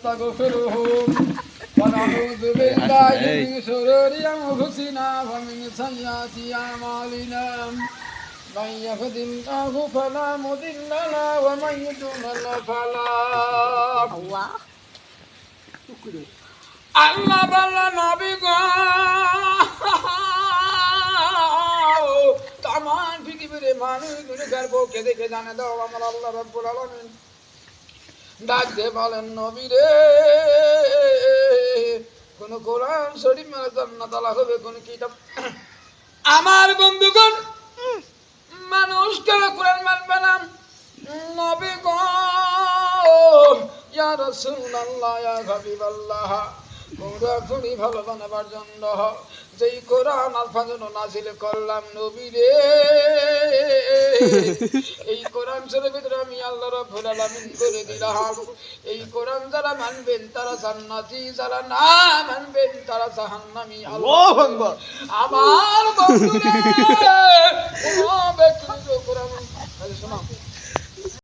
ونستغفره ونعوذ بالله من شرور أنفسنا ومن سيئات أعمالنا من يهد الله فلا مضل له ومن يضلل فلا আল্লাহ বলল নবী গো তাম পৃথিবীর মানুষ গুণের পক্ষে দেখে জানে দাও আমার আল্লাহ রাব্বুল আলামিন ডাক দিয়ে বলেন নবী রে কোন কোরআন শরীফ মানে জান্নাত আলা হবে কোন কিতাব আমার বন্ধুগণ মানুষ কেন কোরআন মানবে না নবী গো ইয়া রাসূলুল্লাহ ইয়া হাবিবাল্লাহ কোরআন ভালো বানাবার জন্য যেই কোরআন আল ফাজল নাযিল করলাম নবী রে এই কোরআন শরীফের ভিতরে আমি আল্লাহ রাব্বুল আলামিন করে দিলাম এই কোরআন যারা মানবেন তারা জান্নাতি যারা না মানবেন তারা জাহান্নামী আল্লাহু আকবার আমার বন্ধুরা